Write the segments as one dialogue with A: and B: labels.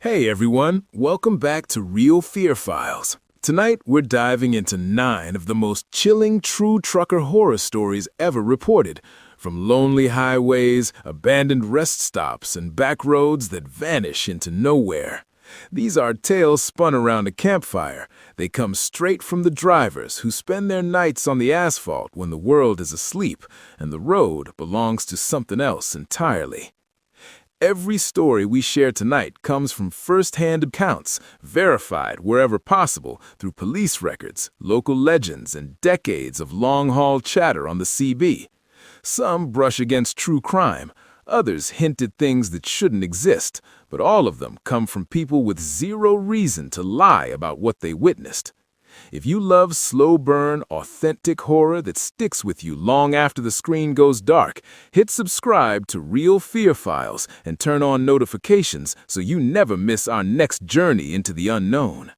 A: Hey everyone, welcome back to RealFear Files. Tonight we're diving into 9 of the most chilling true trucker horror stories ever reported, from lonely highways, abandoned rest stops, and back roads that vanish into nowhere. These are tales spun around a campfire. They come straight from the drivers who spend their nights on the asphalt when the world is asleep and the road belongs to something else entirely. Every story we share tonight comes from first-hand accounts, verified wherever possible through police records, local legends, and decades of long-haul chatter on the CB. Some brush against true crime, others hint at things that shouldn't exist, but all of them come from people with zero reason to lie about what they witnessed. If you love slow-burn, authentic horror that sticks with you long after the screen goes dark, hit subscribe to RealFear Files and turn on notifications so you never miss our next journey into the unknown.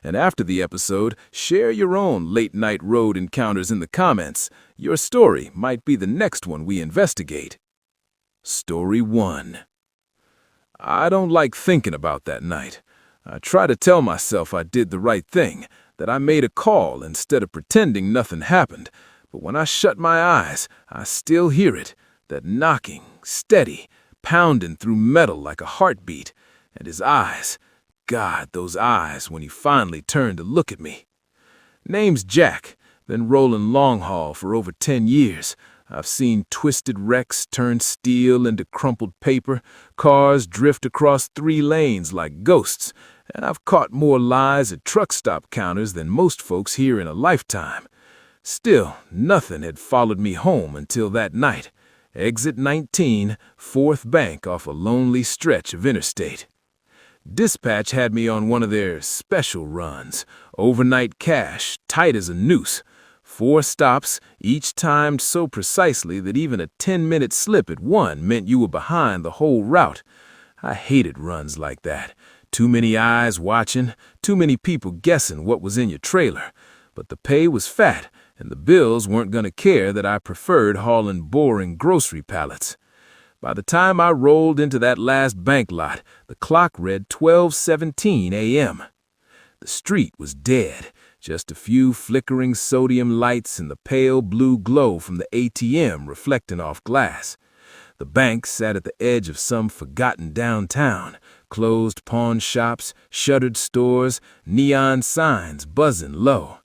A: And after the episode, share your own late-night road encounters in the comments. Your story might be the next one we investigate. Story 1. I don't like thinking about that night. I try to tell myself I did the right thing, that I made a call instead of pretending nothing happened. But when I shut my eyes, I still hear it, that knocking, steady, pounding through metal like a heartbeat. And his eyes, God, those eyes when he finally turned to look at me. Name's Jack, been rolling long haul for over 10 years. I've seen twisted wrecks turn steel into crumpled paper, cars drift across 3 lanes like ghosts, and I've caught more lies at truck stop counters than most folks here in a lifetime. Still, nothing had followed me home until that night. Exit 19, 4th bank off a lonely stretch of interstate. Dispatch had me on one of their special runs, overnight cash, tight as a noose. 4 stops, each timed so precisely that even a 10-minute slip at one meant you were behind the whole route. I hated runs like that. Too many eyes watching, too many people guessing what was in your trailer. But the pay was fat, and the bills weren't going to care that I preferred hauling boring grocery pallets. By the time I rolled into that last bank lot, the clock read 12:17 a.m. The street was dead, just a few flickering sodium lights and the pale blue glow from the ATM reflecting off glass. The bank sat at the edge of some forgotten downtown, closed pawn shops, shuttered stores, neon signs buzzing low.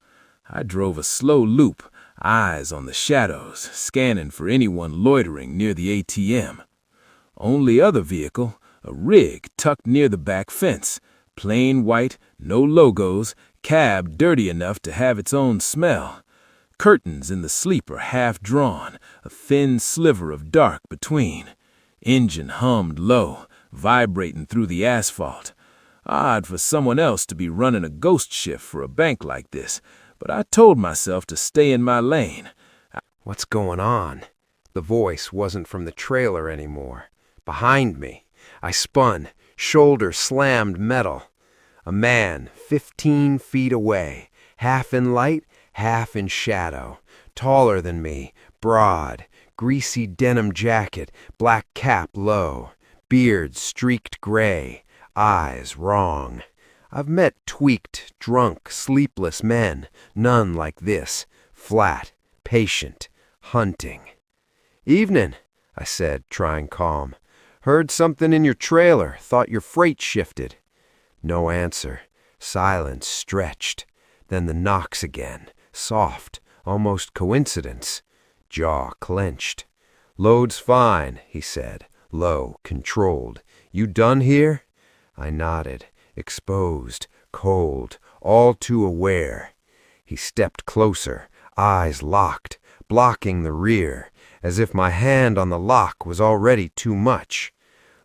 A: I drove a slow loop, eyes on the shadows, scanning for anyone loitering near the ATM. Only other vehicle, a rig tucked near the back fence, plain white, no logos, cab dirty enough to have its own smell. Curtains in the sleeper half drawn, a thin sliver of dark between. Engine hummed low, vibrating through the asphalt. Odd for someone else to be running a ghost shift for a bank like this, but I told myself to stay in my lane.
B: What's going on? The voice wasn't from the trailer anymore. Behind me, I spun, shoulder slammed metal. A man 15 feet away, half in light, half in shadow, taller than me, broad, greasy denim jacket, black cap low, beard streaked gray, eyes wrong. I've met tweaked, drunk, sleepless men, none like this, flat, patient, hunting. "Evening," I said, trying calm. "Heard something in your trailer, thought your freight shifted." No answer. Silence stretched. Then the knocks again, soft, almost coincidence. Jaw clenched. "Load's fine," he said, low, controlled. "You done here?" I nodded, exposed, cold, all too aware. He stepped closer, eyes locked, blocking the rear, as if my hand on the lock was already too much.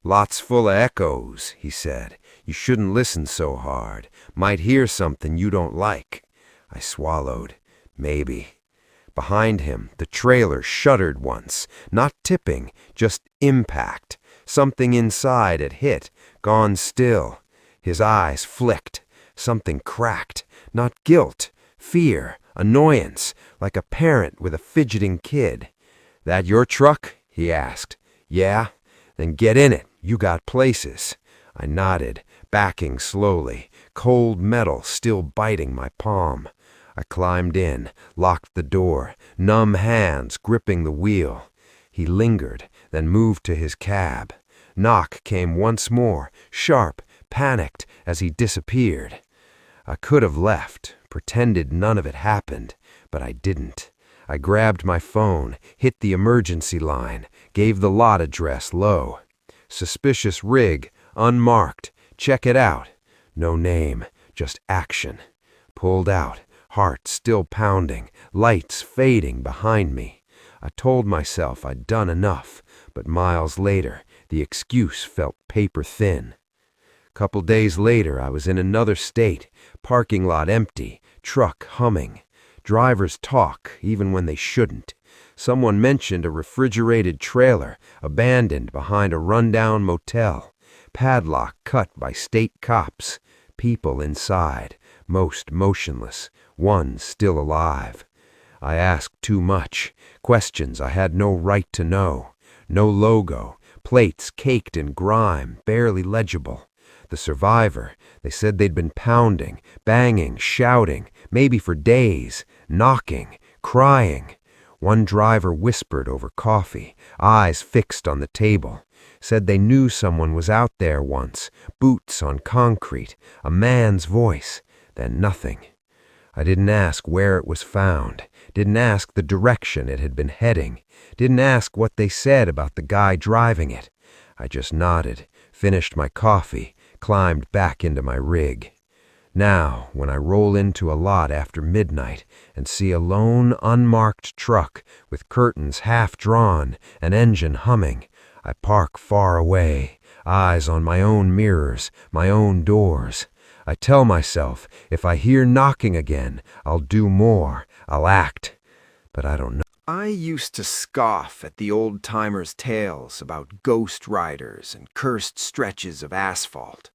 B: "Lots full of echoes," he said. "You shouldn't listen so hard. Might hear something you don't like." I swallowed. Maybe. Behind him, the trailer shuddered once, not tipping, just impact. Something inside had hit, gone still. His eyes flicked. Something cracked. Not guilt, fear, annoyance, like a parent with a fidgeting kid. "That your truck?" he asked. "Yeah? Then get in it. You got places." I nodded, backing slowly, cold metal still biting my palm. I climbed in, locked the door, numb hands gripping the wheel. He lingered, then moved to his cab. Knock came once more, sharp, panicked, as he disappeared. I could have left, pretended none of it happened, but I didn't. I grabbed my phone, hit the emergency line, gave the lot address low. Suspicious rig, unmarked, check it out. No name, just action. Pulled out, heart still pounding, lights fading behind me. I told myself I'd done enough, but miles later, the excuse felt paper thin. Couple days later, I was in another state, parking lot empty, truck humming. Drivers talk, even when they shouldn't. Someone mentioned a refrigerated trailer, abandoned behind a rundown motel. Padlock cut by state cops. People inside, most motionless, one still alive. I asked too much, questions I had no right to know. No logo, plates caked in grime, barely legible. The survivor, they said they'd been pounding, banging, shouting, maybe for days, knocking, crying. One driver whispered over coffee, eyes fixed on the table. Said they knew someone was out there once, boots on concrete, a man's voice, then nothing. I didn't ask where it was found, didn't ask the direction it had been heading, didn't ask what they said about the guy driving it. I just nodded, finished my coffee, climbed back into my rig. Now, when I roll into a lot after midnight and see a lone, unmarked truck with curtains half drawn, an engine humming, I park far away, eyes on my own mirrors, my own doors. I tell myself, if I hear knocking again, I'll do more, I'll act. But I don't know. I used to scoff at the old-timers' tales about ghost riders and cursed stretches of asphalt.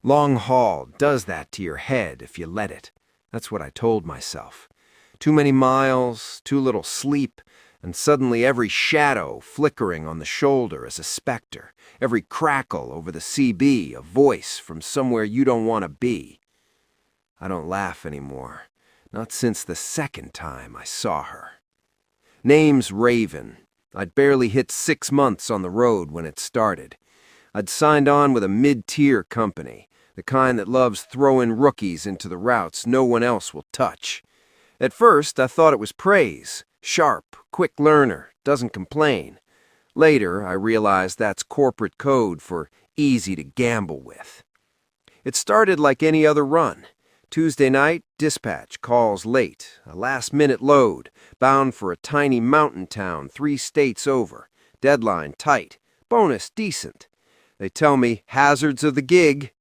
B: Long haul does that to your head if you let it. That's what I told myself. Too many miles, too little sleep, and suddenly every shadow flickering on the shoulder is a specter, every crackle over the CB a voice from somewhere you don't want to be. I don't laugh anymore, not since the second time I saw her. Name's Raven. I'd barely hit 6 months on the road when it started. I'd signed on with a mid-tier company, the kind that loves throwing rookies into the routes no one else will touch. At first, I thought it was praise. Sharp, quick learner, doesn't complain. Later, I realized that's corporate code for easy to gamble with. It started like any other run. Tuesday night, dispatch calls late, a last-minute load, bound for a tiny mountain town 3 states over. Deadline tight, bonus decent. They tell me hazards of the gig.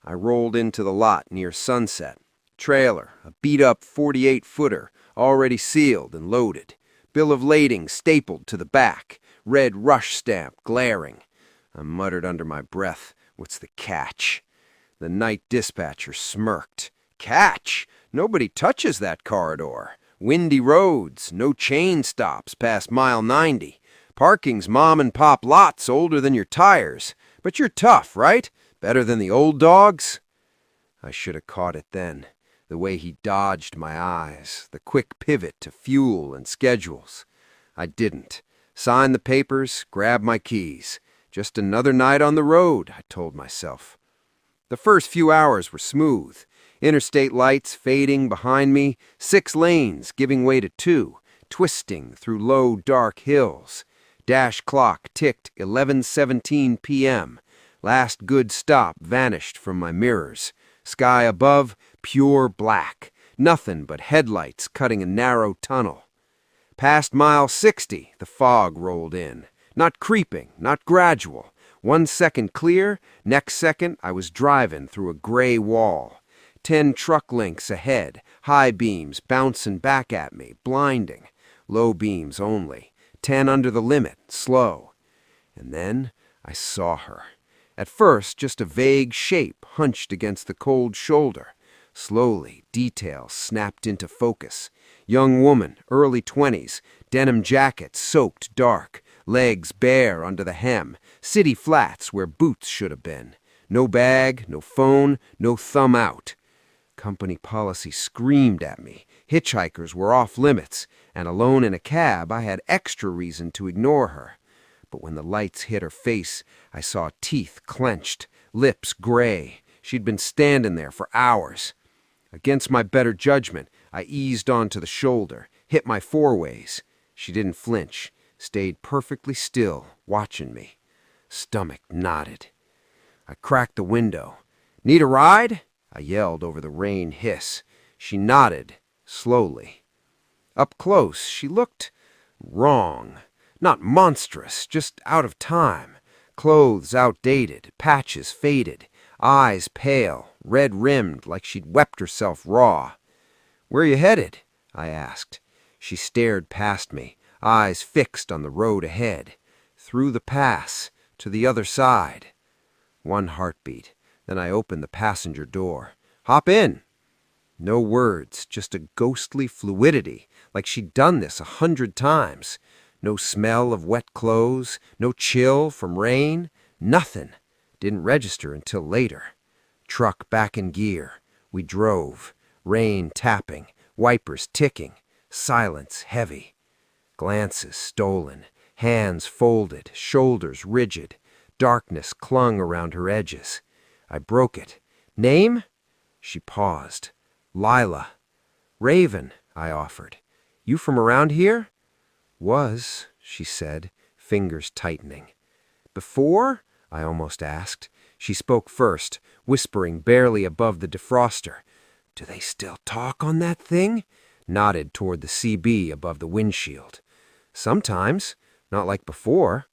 B: I rolled into the lot near sunset. Trailer, a beat-up 48-footer, already sealed and loaded. Bill of lading stapled to the back, red rush stamp glaring. I muttered under my breath, what's the catch? The night dispatcher smirked. Catch? Nobody touches that corridor. Windy roads, no chain stops past mile 90. Parking's mom-and-pop lots older than your tires. But you're tough, right? Better than the old dogs? I should have caught it then. The way he dodged my eyes, the quick pivot to fuel and schedules. I didn't. Signed the papers, grabbed my keys. Just another night on the road, I told myself. The first few hours were smooth. Interstate lights fading behind me, 6 lanes giving way to 2, twisting through low, dark hills. Dash clock ticked 11:17 p.m. Last good stop vanished from my mirrors. Sky above, pure black. Nothing but headlights cutting a narrow tunnel. Past mile 60, the fog rolled in. Not creeping, not gradual. 1 second clear, next second I was driving through a gray wall. 10 truck lengths ahead, high beams bouncing back at me, blinding. Low beams only. 10 under the limit, slow. And then I saw her. At first, just a vague shape hunched against the cold shoulder. Slowly, details snapped into focus. Young woman, early 20s, denim jacket soaked dark, legs bare under the hem, city flats where boots should have been. No bag, no phone, no thumb out. Company policy screamed at me. Hitchhikers were off limits, and alone in a cab, I had extra reason to ignore her. But when the lights hit her face, I saw teeth clenched, lips gray. She'd been standing there for hours. Against my better judgment, I eased onto the shoulder, hit my foreways. She didn't flinch, stayed perfectly still, watching me. Stomach knotted. I cracked the window. "Need a ride?" I yelled over the rain hiss. She nodded, slowly. Up close, she looked wrong. Not monstrous, just out of time. Clothes outdated, patches faded, eyes pale, red-rimmed like she'd wept herself raw. "Where you headed?" I asked. She stared past me, eyes fixed on the road ahead. Through the pass, to the other side. One heartbeat. Then I opened the passenger door. "Hop in." No words, just a ghostly fluidity, like she'd done this 100 times. No smell of wet clothes, no chill from rain, nothing. Didn't register until later. Truck back in gear. We drove. Rain tapping, wipers ticking, silence heavy. Glances stolen, hands folded, shoulders rigid. Darkness clung around her edges. I broke it. "Name?" She paused. "Lila." "Raven," I offered. "You from around here?" "Was," she said, fingers tightening. "Before?" I almost asked. She spoke first, whispering barely above the defroster. "Do they still talk on that thing?" Nodded toward the CB above the windshield. "Sometimes. Not like before."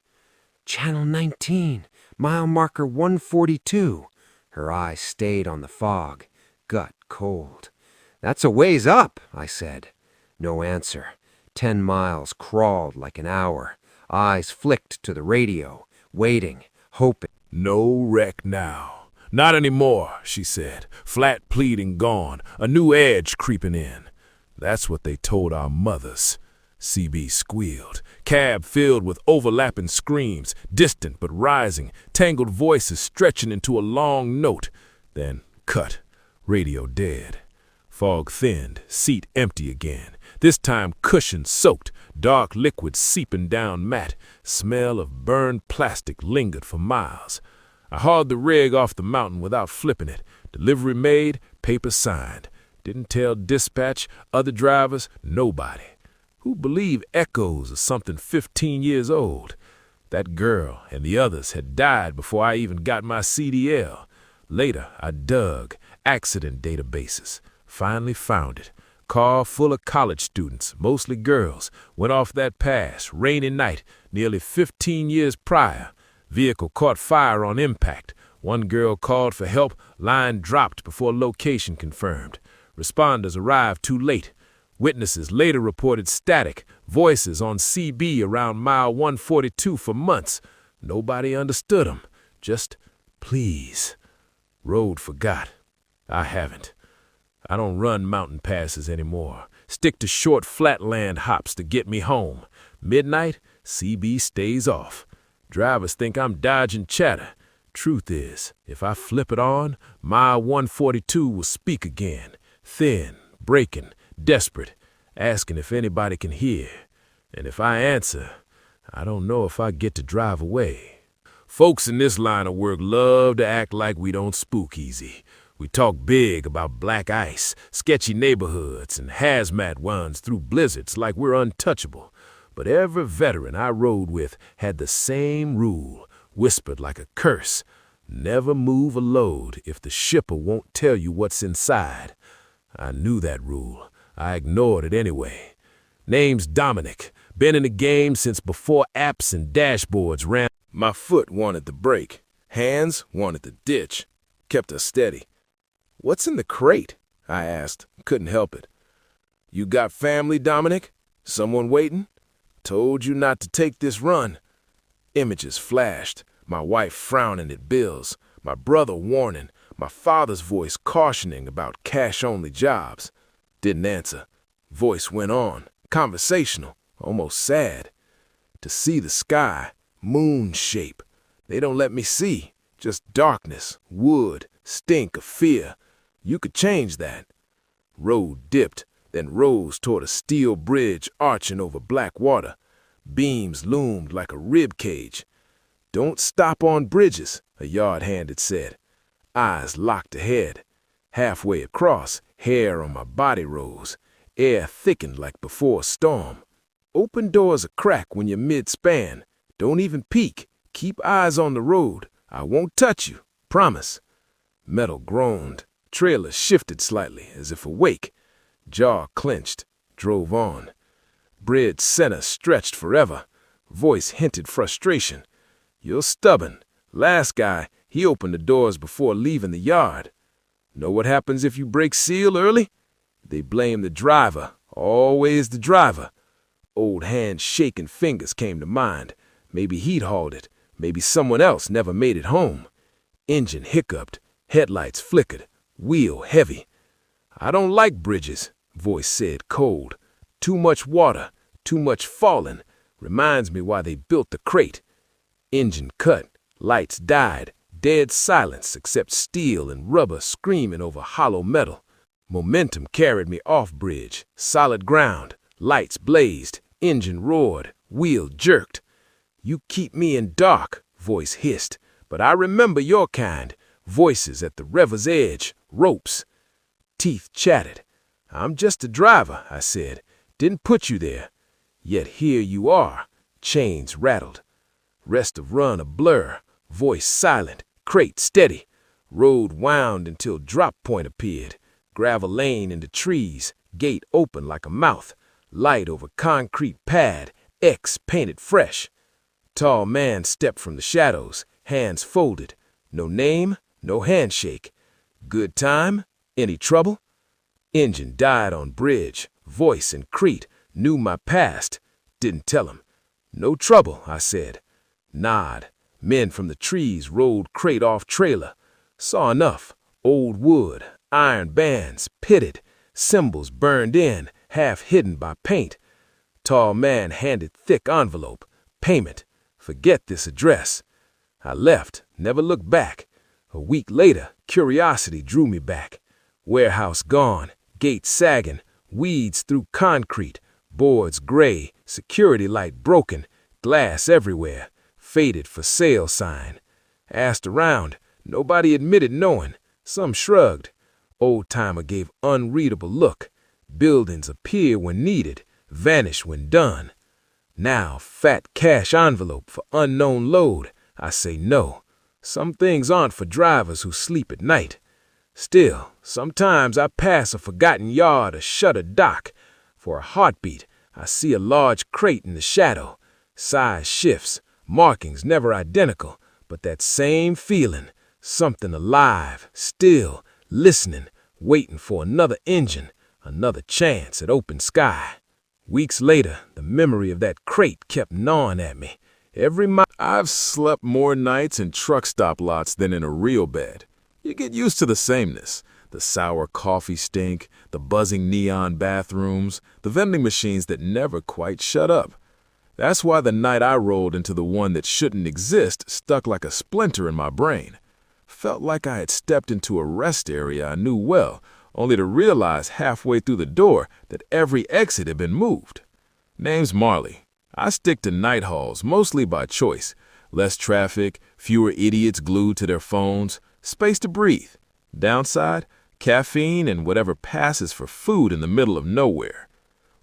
B: "Channel 19, mile marker 142. Her eyes stayed on the fog, gut cold. "That's a ways up," I said. No answer. 10 miles crawled like an hour. Eyes flicked to the radio, waiting, hoping.
A: No wreck now. Not anymore, she said. Flat pleading gone, a new edge creeping in. That's what they told our mothers. CB squealed. Cab filled with overlapping screams, distant but rising, tangled voices stretching into a long note. Then cut. Radio dead. Fog thinned, seat empty again. This time cushion soaked, dark liquid seeping down mat. Smell of burned plastic lingered for miles. I hauled the rig off the mountain without flipping it. Delivery made, paper signed. Didn't tell dispatch, other drivers, nobody. Who believed echoes of something 15 years old? That girl and the others had died before I even got my CDL. Later, I dug accident databases. Finally found it. Car full of college students, mostly girls, went off that pass, rainy night, nearly 15 years prior. Vehicle caught fire on impact. One girl called for help, line dropped before location confirmed. Responders arrived too late. Witnesses later reported static, voices on CB around mile 142 for months. Nobody understood them. Just, please. Road forgot. I haven't. I don't run mountain passes anymore. Stick to short flatland hops to get me home. Midnight, CB stays off. Drivers think I'm dodging chatter. Truth is, if I flip it on, mile 142 will speak again. Thin, breaking, desperate, asking if anybody can hear. And if I answer, I don't know if I get to drive away. Folks in this line of work love to act like we don't spook easy. We talk big about black ice, sketchy neighborhoods, and hazmat ones through blizzards like we're untouchable. But every veteran I rode with had the same rule, whispered like a curse. Never move a load if the shipper won't tell you what's inside. I knew that rule. I ignored it anyway. Name's Dominic. Been in the game since before apps and dashboards ran. My foot wanted the brake. Hands wanted the ditch. Kept us steady. "What's in the crate?" I asked. Couldn't help it. "You got family, Dominic? Someone waiting? Told you not to take this run." Images flashed. My wife frowning at bills. My brother warning. My father's voice cautioning about cash-only jobs. Didn't answer. Voice went on. Conversational. Almost sad. To see the sky. Moon shape. They don't let me see. Just darkness, wood, stink of fear. You could change that. Road dipped, then rose toward a steel bridge arching over black water. Beams loomed like a rib cage. "Don't stop on bridges," a yard hand had said. Eyes locked ahead. Halfway across, hair on my body rose. Air thickened like before a storm. "Open doors a crack when you're mid-span. Don't even peek. Keep eyes on the road. I won't touch you. Promise." Metal groaned. Trailer shifted slightly, as if awake. Jaw clenched. Drove on. Bridge center stretched forever. Voice hinted frustration. "You're stubborn. Last guy, he opened the doors before leaving the yard. Know what happens if you break seal early? They blame the driver. Always the driver." Old hand shaking fingers came to mind. Maybe he'd hauled it. Maybe someone else never made it home. Engine hiccuped. Headlights flickered. Wheel heavy. "I don't like bridges," voice said cold. "Too much water. Too much falling. Reminds me why they built the crate." Engine cut. Lights died. Dead silence except steel and rubber screaming over hollow metal. Momentum carried me off bridge. Solid ground. Lights blazed. Engine roared. Wheel jerked. "You keep me in dark," voice hissed. "But I remember your kind. Voices at the river's edge. Ropes." Teeth chattered. "I'm just a driver," I said. "Didn't put you there. Yet here you are." Chains rattled. Rest of run a blur. Voice silent. Crate steady. Road wound until drop point appeared. Gravel lane into trees. Gate open like a mouth. Light over concrete pad. X painted fresh. Tall man stepped from the shadows. Hands folded. No name. No handshake. "Good time? Any trouble?" Engine died on bridge. Voice in Crete. Knew my past. Didn't tell him. "No trouble," I said. Nod. Men from the trees rolled crate off trailer. Saw enough. Old wood. Iron bands. Pitted. Symbols burned in, half hidden by paint. Tall man handed thick envelope. Payment. "Forget this address." I left. Never looked back. A week later, curiosity drew me back. Warehouse gone. Gate sagging. Weeds through concrete. Boards gray. Security light broken. Glass everywhere. Faded for sale sign. Asked around. Nobody admitted knowing. Some shrugged. Old-timer gave unreadable look. Buildings appear when needed. Vanish when done. Now, fat cash envelope for unknown load. I say no. Some things aren't for drivers who sleep at night. Still, sometimes I pass a forgotten yard or shuttered dock. For a heartbeat, I see a large crate in the shadow. Size shifts, markings never identical, but that same feeling. Something alive, still, listening, waiting for another engine, another chance at open sky. Weeks later, the memory of that crate kept gnawing at me. I've slept more nights in truck stop lots than in a real bed. You get used to the sameness. The sour coffee stink, the buzzing neon bathrooms, the vending machines that never quite shut up. That's why the night I rolled into the one that shouldn't exist stuck like a splinter in my brain. Felt like I had stepped into a rest area I knew well, only to realize halfway through the door that every exit had been moved. Name's Marley. I stick to night hauls, mostly by choice. Less traffic, fewer idiots glued to their phones, space to breathe. Downside, caffeine and whatever passes for food in the middle of nowhere.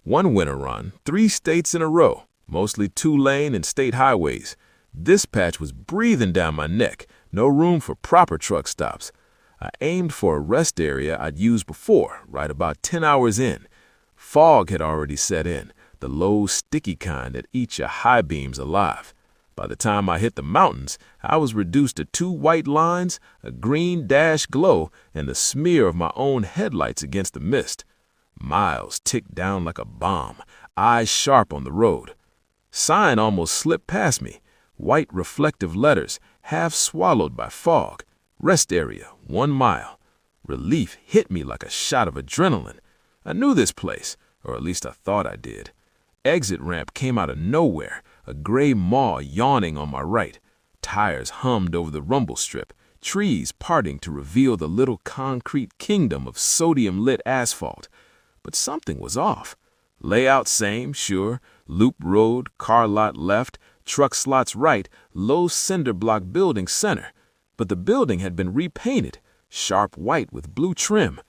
A: One winter run, 3 states in a row, mostly 2-lane and state highways. This patch was breathing down my neck, no room for proper truck stops. I aimed for a rest area I'd used before, right about 10 hours in. Fog had already set in, the low, sticky kind that eats your high beams alive. By the time I hit the mountains, I was reduced to 2 white lines, a green dash glow, and the smear of my own headlights against the mist. Miles ticked down like a bomb, eyes sharp on the road. Sign almost slipped past me, white reflective letters, half swallowed by fog. Rest area, 1 mile. Relief hit me like a shot of adrenaline. I knew this place, or at least I thought I did. Exit ramp came out of nowhere, a gray maw yawning on my right. Tires hummed over the rumble strip. trees parting to reveal the little concrete kingdom of sodium-lit asphalt. But something was off. Layout same, sure, loop road, car lot left, truck slots right, low cinder block building center. But the building had been repainted, sharp white with blue trim.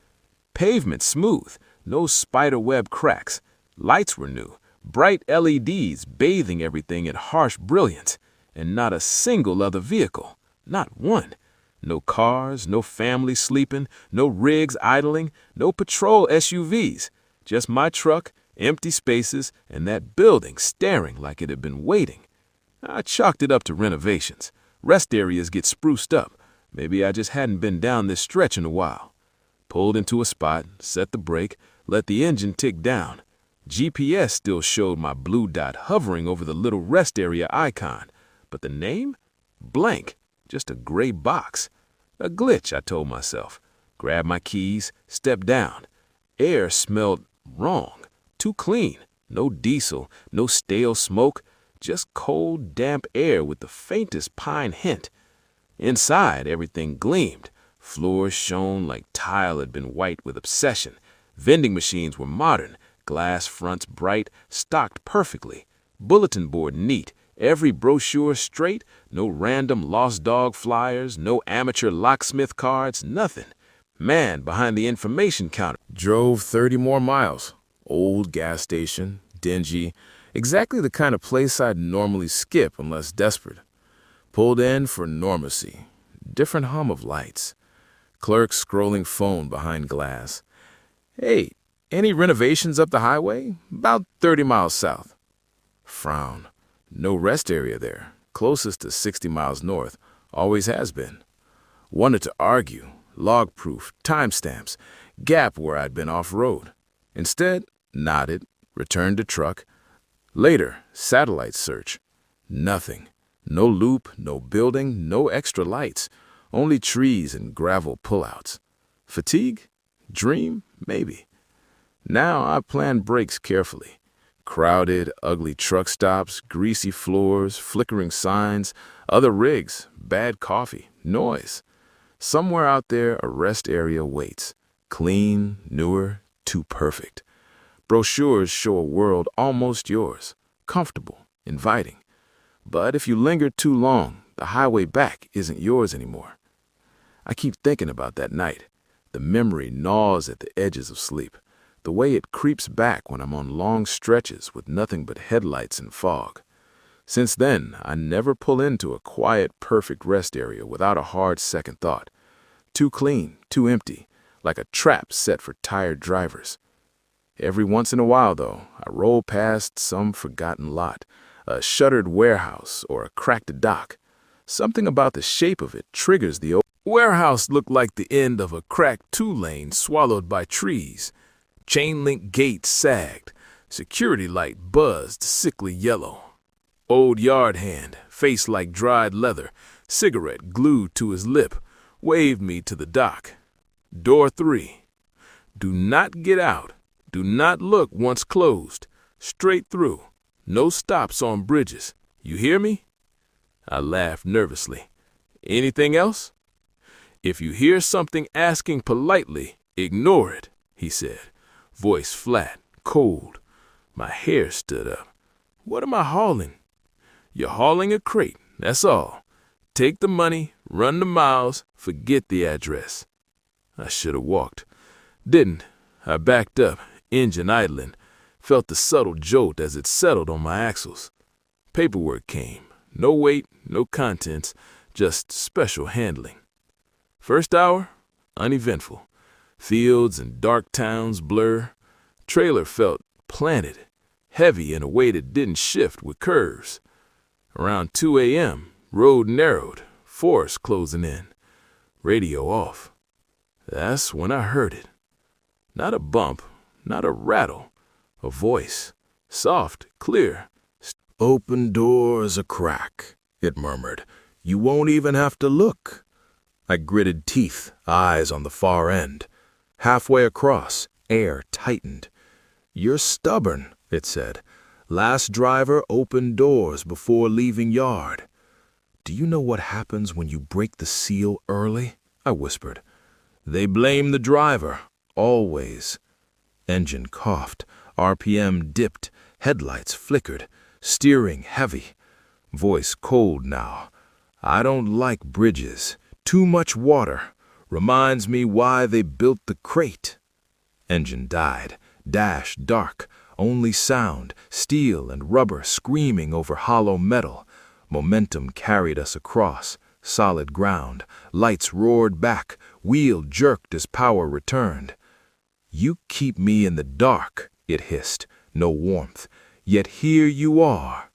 A: Pavement smooth, no spiderweb cracks. Lights were new, bright LEDs bathing everything in harsh brilliance. And not a single other vehicle, not one. No cars, no family sleeping, no rigs idling, no patrol SUVs. Just my truck, empty spaces, and that building staring like it had been waiting. I chalked it up to renovations. Rest areas get spruced up. Maybe I just hadn't been down this stretch in a while. Pulled into a spot, set the brake, let the engine tick down. GPS still showed my blue dot hovering over the little rest area icon. But the name? Blank. Just a gray box. A glitch, I told myself. Grabbed my keys, stepped down. Air smelled wrong. Too clean. No diesel, no stale smoke. Just cold, damp air with the faintest pine hint. Inside, everything gleamed. Floors shone like tile had been white with obsession. Vending machines were modern. Glass fronts bright, stocked perfectly. Bulletin board neat. Every brochure straight, no random lost dog flyers, no amateur locksmith cards, nothing. Man behind the information counter.
C: Drove 30 more miles. Old gas station, dingy, exactly the kind of place I'd normally skip unless desperate. Pulled in for normacy. Different hum of lights. Clerk scrolling phone behind glass. Hey, any renovations up the highway? About 30 miles south. Frown. No rest area there, closest to 60 miles north, always has been. Wanted to argue, log proof, timestamps, gap where I'd been off-road. Instead, nodded, returned to truck. Later, satellite search. Nothing. No loop, no building, no extra lights, only trees and gravel pullouts. Fatigue? Dream? Maybe. Now I plan breaks carefully. Crowded, ugly truck stops, greasy floors, flickering signs, other rigs, bad coffee, noise. Somewhere out there a rest area waits. Clean, newer, too perfect. Brochures show a world almost yours, comfortable, inviting. But if you linger too long, the highway back isn't yours anymore. I keep thinking about that night. The memory gnaws at the edges of sleep. The way it creeps back when I'm on long stretches with nothing but headlights and fog. Since then, I never pull into a quiet, perfect rest area without a hard second thought. Too clean, too empty, like a trap set for tired drivers. Every once in a while, though, I roll past some forgotten lot, a shuttered warehouse or a cracked dock. Something about the shape of it triggers the warehouse looked like the end of a cracked two-lane swallowed by trees. Chain-link gate sagged. Security light buzzed sickly yellow. Old yard hand, face like dried leather, cigarette glued to his lip, waved me to the dock. Door 3. Do not get out. Do not look once closed. Straight through. No stops on bridges. You hear me? I laughed nervously. Anything else? If you hear something asking politely, ignore it, he said. Voice flat, cold. My hair stood up. What am I hauling? You're hauling a crate, that's all. Take the money, run the miles, forget the address. I should have walked. Didn't. I backed up, engine idling. Felt the subtle jolt as it settled on my axles. Paperwork came. No weight, no contents, just special handling. First hour, uneventful. Fields and dark towns blur. Trailer felt planted, heavy in a way that didn't shift with curves. Around 2 a.m., road narrowed, forest closing in. Radio off. That's when I heard it. Not a bump, not a rattle. A voice, soft, clear. Open doors a crack, it murmured. You won't even have to look. I gritted teeth, eyes on the far end. Halfway across, air tightened. You're stubborn, it said. Last driver opened doors before leaving yard.
A: "Do you know what happens when you break the seal early?" I whispered. "They blame the driver, always." Engine coughed, RPM dipped, headlights flickered, steering heavy. Voice cold now. "I don't like bridges. Too much water. Reminds me why they built the crate." Engine died. Dash dark. Only sound, steel and rubber screaming over hollow metal. Momentum carried us across. Solid ground. Lights roared back. Wheel jerked as power returned. "You keep me in the dark," it hissed. No warmth. "Yet here you are."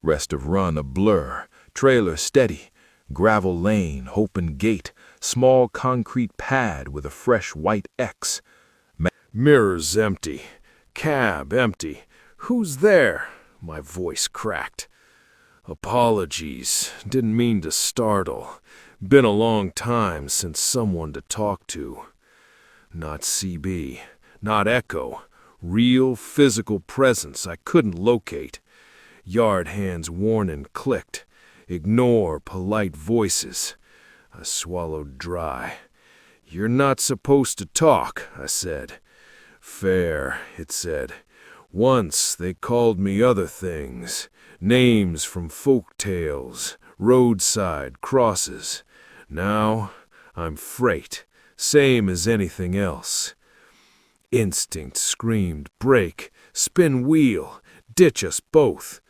A: Rest of run a blur. Trailer steady. Gravel lane, open gate. Small concrete pad with a fresh white X. Mirrors empty. Cab empty. "Who's there?" My voice cracked. "Apologies. Didn't mean to startle. Been a long time since someone to talk to. Not CB. Not Echo. Real physical presence I couldn't locate. Yard hands warning clicked. Ignore polite voices." I swallowed dry. "You're not supposed to talk," I said. "Fair," it said. "Once they called me other things. Names from folk tales, roadside crosses. Now I'm freight, same as anything else." Instinct screamed, "Brake, spin wheel, ditch us both."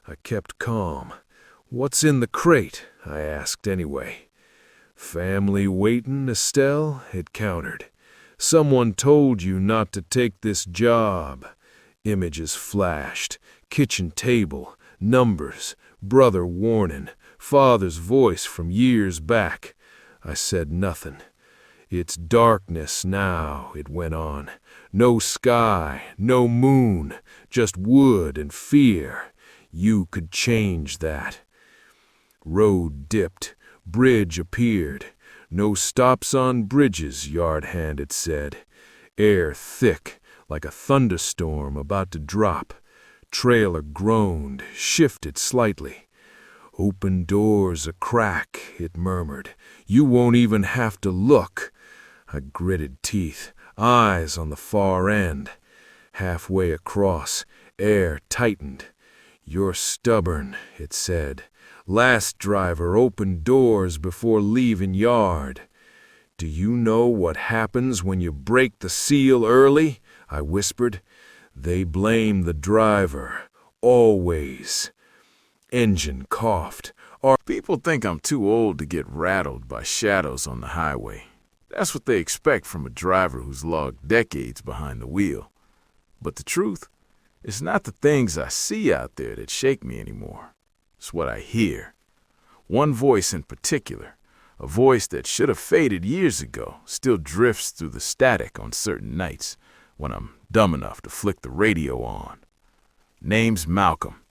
A: I kept calm. "What's in the crate?" I asked anyway. "Family waitin', Estelle?" it countered. "Someone told you not to take this job." Images flashed. Kitchen table, numbers, brother warning, father's voice from years back. I said nothing. "It's darkness now," it went on. "No sky, no moon, just wood and fear. You could change that." Road dipped. Bridge appeared. "No stops on bridges," yard hand had said. Air thick, like a thunderstorm about to drop. Trailer groaned, shifted slightly. "Open doors a crack," it murmured. "You won't even have to look." I gritted teeth, eyes on the far end. Halfway across, air tightened. "You're stubborn," it said. "Last driver opened doors before leaving yard." "Do you know what happens when you break the seal early?" I whispered. "They blame the driver. Always." Engine coughed.
C: People think I'm too old to get rattled by shadows on the highway. That's what they expect from a driver who's logged decades behind the wheel. But the truth, it's not the things I see out there that shake me anymore. It's what I hear. One voice in particular, a voice that should have faded years ago, still drifts through the static on certain nights when I'm dumb enough to flick the radio on. Name's Malcolm.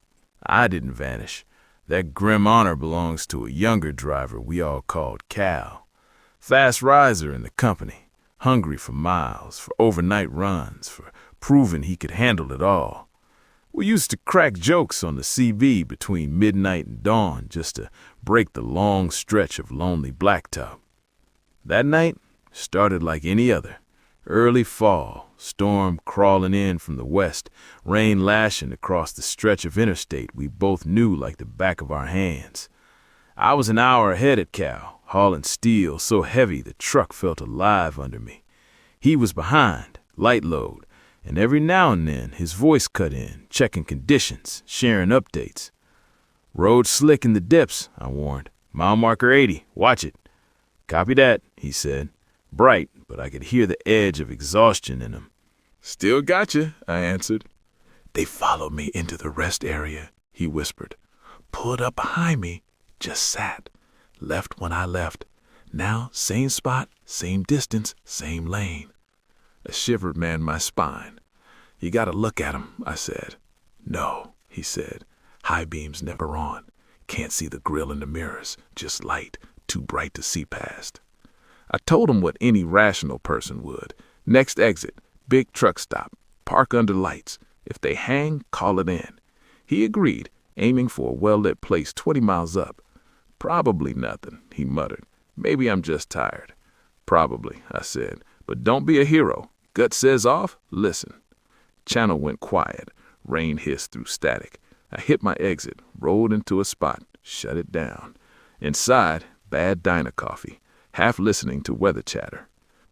C: I didn't vanish. That grim honor belongs to a younger driver we all called Cal. Fast riser in the company, hungry for miles, for overnight runs, for proving he could handle it all. We used to crack jokes on the CB between midnight and dawn just to break the long stretch of lonely blacktop. That night started like any other. Early fall, storm crawling in from the west, rain lashing across the stretch of interstate we both knew like the back of our hands. I was an hour ahead at Cal, hauling steel so heavy the truck felt alive under me. He was behind, light load, and every now and then his voice cut in, checking conditions, sharing updates. "Road slick in the dips," I warned. "Mile marker 80, watch it." "Copy that," he said. Bright, but I could hear the edge of exhaustion in him. "Still gotcha," I answered. "They followed me into the rest area," he whispered. "Pulled up behind me, just sat. Left when I left. Now, same spot, same distance, same lane." A shiver ran my spine. "You gotta look at 'em," I said. "No," he said. "High beams never on. Can't see the grill in the mirrors, just light, too bright to see past." I told him what any rational person would. Next exit, big truck stop, park under lights. If they hang, call it in. He agreed, aiming for a well-lit place 20 miles up. "Probably nothing," he muttered. "Maybe I'm just tired." "Probably," I said. "But don't be a hero. Gut says off, listen." Channel went quiet. Rain hissed through static. I hit my exit, rolled into a spot, shut it down. Inside, bad diner coffee, half listening to weather chatter.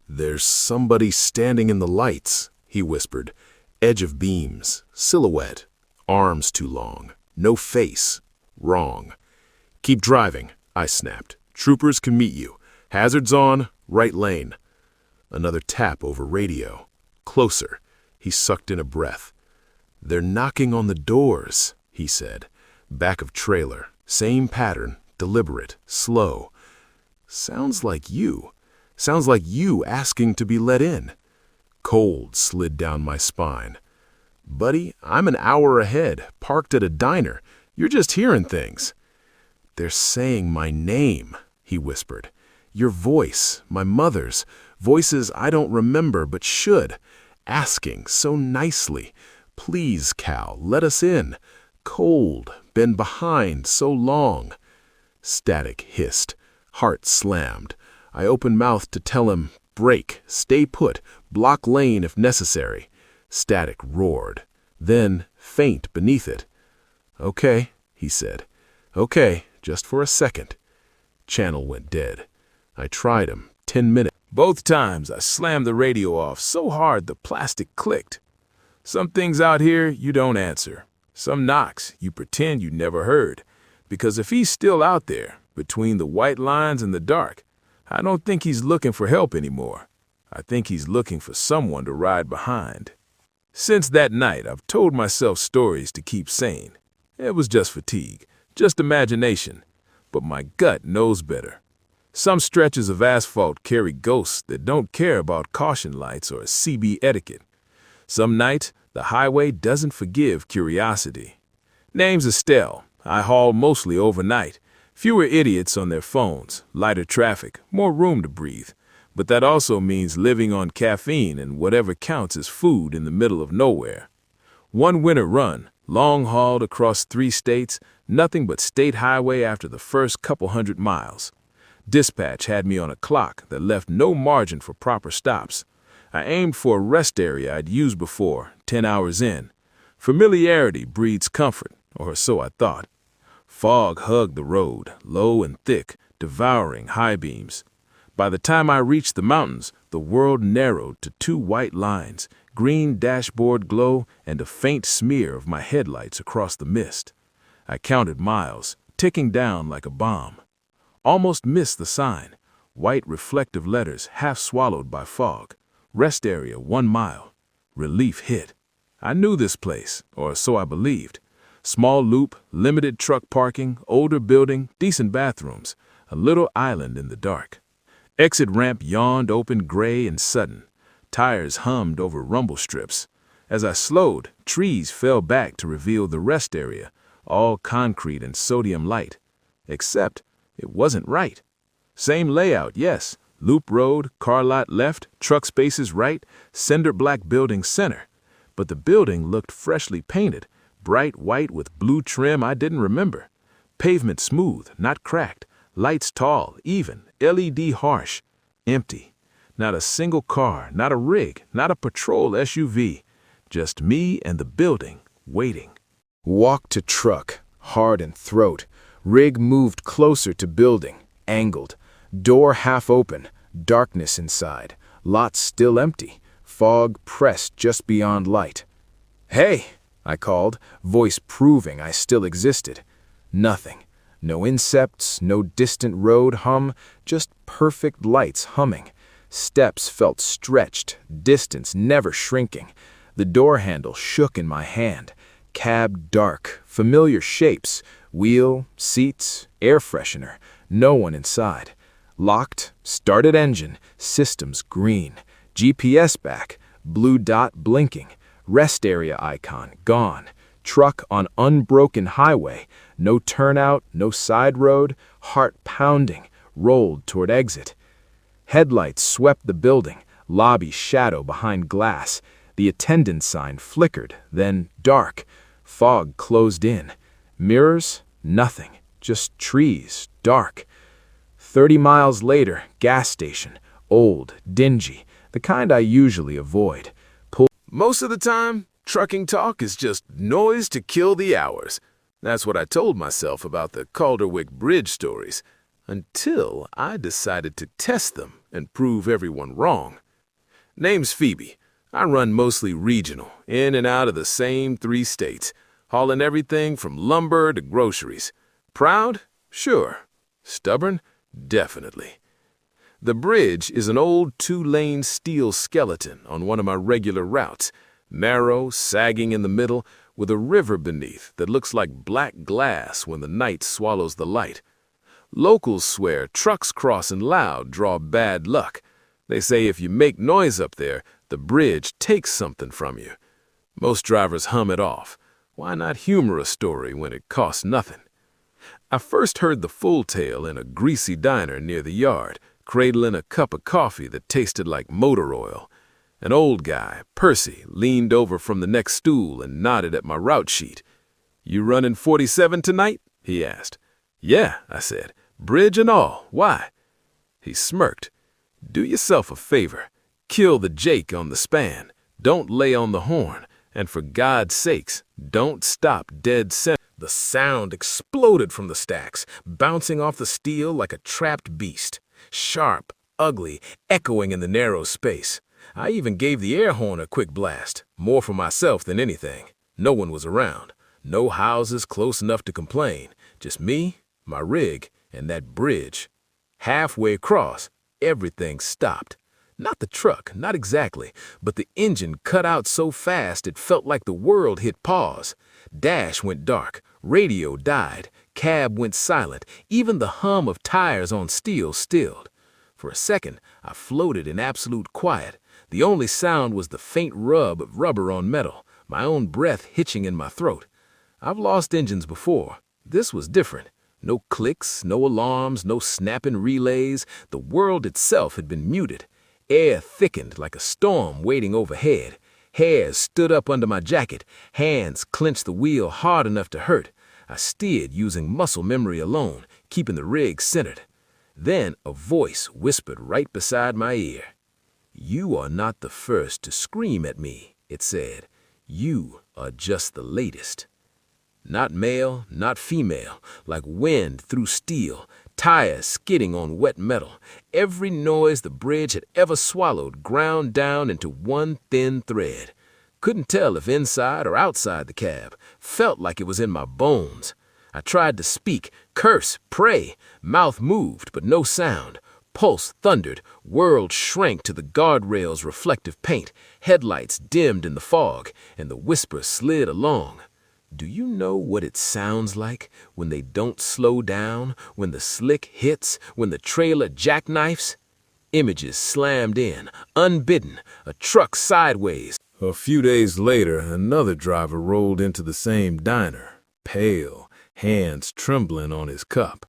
A: "There's somebody standing in the lights," he whispered. "Edge of beams, silhouette, arms too long, no face. Wrong." "Keep driving," I snapped. "Troopers can meet you. Hazards on, right lane." Another tap over radio. Closer. He sucked in a breath. "They're knocking on the doors," he said. "Back of trailer. Same pattern, deliberate, slow. Sounds like you. Sounds like you asking to be let in." Cold slid down my spine. "Buddy, I'm an hour ahead, parked at a diner. You're just hearing things." "They're saying my name," he whispered. "Your voice, my mother's, voices I don't remember but should. Asking so nicely, 'Please, Cal, let us in. Cold, been behind so long.'" Static hissed. Heart slammed. I opened mouth to tell him, "Brake, stay put, block lane if necessary." Static roared. Then, faint beneath it, "Okay," he said. "Okay, just for a second." Channel went dead. I tried him, 10 minutes.
C: Both times I slammed the radio off so hard the plastic clicked. Some things out here you don't answer. Some knocks you pretend you never heard. Because if he's still out there, between the white lines and the dark, I don't think he's looking for help anymore. I think he's looking for someone to ride behind. Since that night, I've told myself stories to keep sane. It was just fatigue, just imagination. But my gut knows better. Some stretches of asphalt carry ghosts that don't care about caution lights or CB etiquette. Some nights, the highway doesn't forgive curiosity. Name's Estelle. I haul mostly overnight. Fewer idiots on their phones, lighter traffic, more room to breathe. But that also means living on caffeine and whatever counts as food in the middle of nowhere. One winter run, long hauled across 3 states, nothing but state highway after the first couple 100 miles. Dispatch had me on a clock that left no margin for proper stops. I aimed for a rest area I'd used before, 10 hours in. Familiarity breeds comfort, or so I thought. Fog hugged the road, low and thick, devouring high beams. By the time I reached the mountains, the world narrowed to 2 white lines, green dashboard glow, and a faint smear of my headlights across the mist. I counted miles, ticking down like a bomb. Almost missed the sign. White reflective letters half swallowed by fog. Rest area 1 mile. Relief hit. I knew this place, or so I believed. Small loop, limited truck parking, older building, decent bathrooms. A little island in the dark. Exit ramp yawned open gray and sudden. Tires hummed over rumble strips. As I slowed, trees fell back to reveal the rest area, all concrete and sodium light. Except it wasn't right. Same layout, yes. Loop road, car lot left, truck spaces right, cinder black building center. But the building looked freshly painted, bright white with blue trim I didn't remember. Pavement smooth, not cracked. Lights tall, even, LED harsh. Empty. Not a single car, not a rig, not a patrol SUV. Just me and the building, waiting.
A: Walk to truck, hard in throat. Rig moved closer to building, angled. Door half open, darkness inside. Lot still empty. Fog pressed just beyond light. "Hey," I called, voice proving I still existed. Nothing. No insects, no distant road hum, just perfect lights humming. Steps felt stretched, distance never shrinking. The door handle shook in my hand. Cab dark, familiar shapes, wheel, seats, air freshener, no one inside. Locked, started engine, systems green. GPS back, blue dot blinking. Rest area icon gone. Truck on unbroken highway, no turnout, no side road, heart pounding, rolled toward exit. Headlights swept the building, lobby shadow behind glass. The attendance sign flickered, then dark. Fog closed in. Mirrors, nothing. Just trees, dark. 30 miles later, gas station, old, dingy, the kind I usually avoid.
C: Most of the time, trucking talk is just noise to kill the hours. That's what I told myself about the Calderwick Bridge stories, until I decided to test them and prove everyone wrong. Name's Phoebe. I run mostly regional, in and out of the same 3 states, hauling everything from lumber to groceries. Proud? Sure. Stubborn? Definitely. The bridge is an old 2-lane steel skeleton on one of my regular routes, narrow, sagging in the middle, with a river beneath that looks like black glass when the night swallows the light. Locals swear trucks crossing loud draw bad luck. They say if you make noise up there, the bridge takes something from you. Most drivers hum it off. Why not humor a story when it costs nothing? I first heard the full tale in a greasy diner near the yard, cradling a cup of coffee that tasted like motor oil. An old guy, Percy, leaned over from the next stool and nodded at my route sheet. "You running 47 tonight?" he asked. "Yeah," I said. "Bridge and all. Why?" He smirked. "Do yourself a favor. Kill the Jake on the span. Don't lay on the horn. And for God's sakes, don't stop dead center." The sound exploded from the stacks, bouncing off the steel like a trapped beast. Sharp, ugly, echoing in the narrow space. I even gave the air horn a quick blast, more for myself than anything. No one was around. No houses close enough to complain. Just me, my rig, and that bridge. Halfway across, everything stopped. Not the truck, not exactly, but the engine cut out so fast it felt like the world hit pause. Dash went dark, radio died, cab went silent, even the hum of tires on steel stilled. For a second, I floated in absolute quiet. The only sound was the faint rub of rubber on metal, my own breath hitching in my throat. I've lost engines before. This was different. No clicks, no alarms, no snapping relays. The world itself had been muted. Air thickened like a storm waiting overhead. Hairs stood up under my jacket. Hands clenched the wheel hard enough to hurt. I steered using muscle memory alone, keeping the rig centered. Then a voice whispered right beside my ear. "You are not the first to scream at me," it said. "You are just the latest." Not male, not female, like wind through steel, tires skidding on wet metal. Every noise the bridge had ever swallowed ground down into one thin thread. Couldn't tell if inside or outside the cab. Felt like it was in my bones. I tried to speak, curse, pray. Mouth moved, but no sound. Pulse thundered. World shrank to the guardrail's reflective paint. Headlights dimmed in the fog, and the whisper slid along. "Do you know what it sounds like when they don't slow down, when the slick hits, when the trailer jackknifes?" Images slammed in, unbidden, a truck sideways. A few days later, another driver rolled into the same diner, pale, hands trembling on his cup.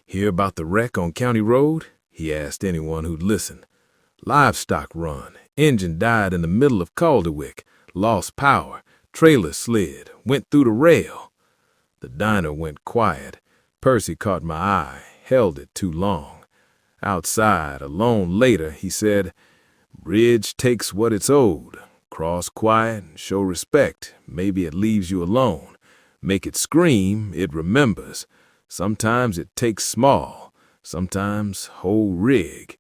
C: "Hear about the wreck on County Road?" he asked anyone who'd listen. "Livestock run, engine died in the middle of Calderwick, lost power. Trailer slid, went through the rail." The diner went quiet. Percy caught my eye, held it too long. Outside, alone later, he said, "Bridge takes what it's owed. Cross quiet, show respect, maybe it leaves you alone. Make it scream, it remembers. Sometimes it takes small, sometimes whole rig."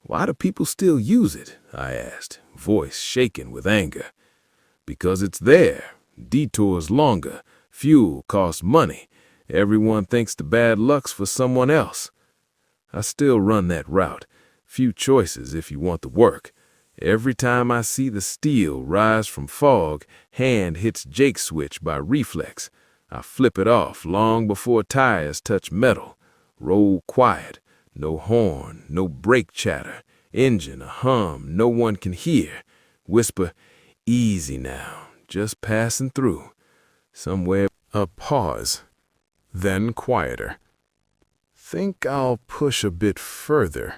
C: "Why do people still use it?" I asked, voice shaken with anger. "Because it's there. Detours longer. Fuel costs money. Everyone thinks the bad luck's for someone else. I still run that route. Few choices if you want the work. Every time I see the steel rise from fog, hand hits Jake switch by reflex. I flip it off long before tires touch metal. Roll quiet. No horn, no brake chatter. Engine a hum no one can hear. Whisper, 'Easy now, just passing through.' Somewhere." A pause, then quieter. "Think I'll push a bit further.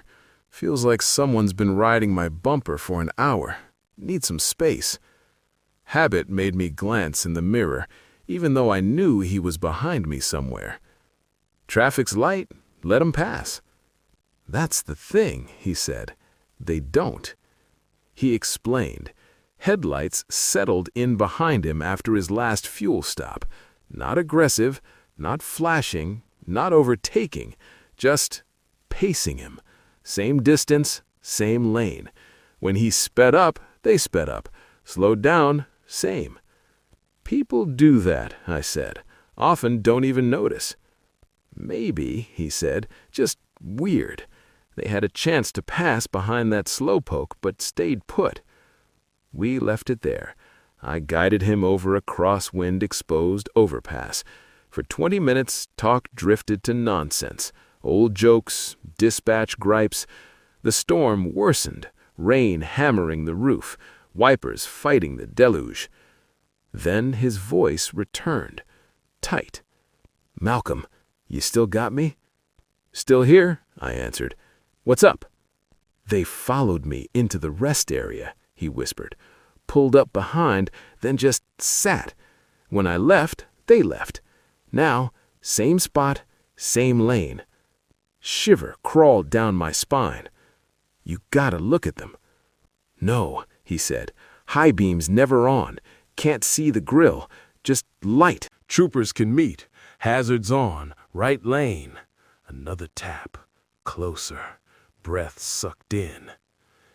C: Feels like someone's been riding my bumper for an hour. Need some space." Habit made me glance in the mirror, even though I knew he was behind me somewhere. Traffic's light, let 'em pass. That's the thing, he said. They don't. He explained. Headlights settled in behind him after his last fuel stop. Not aggressive, not flashing, not overtaking, just pacing him. Same distance, same lane. When he sped up, they sped up. Slowed down, same. People do that, I said. Often don't even notice. Maybe, he said, just weird. They had a chance to pass behind that slowpoke, but stayed put. We left it there. I guided him over a crosswind exposed overpass. For 20 minutes, talk drifted to nonsense. Old jokes, dispatch gripes. The storm worsened, rain hammering the roof, wipers fighting the deluge. Then his voice returned, tight. "Malcolm, you still got me?" "Still here," I answered. "What's up?" "They followed me into the rest area," he whispered. "Pulled up behind, then just sat. When I left, they left. Now, same spot, same lane." Shiver crawled down my spine. "You gotta look at them." "No," he said. "High beams never on. Can't see the grill. Just light. Troopers can meet. Hazards on. Right lane." Another tap. Closer. Breath sucked in.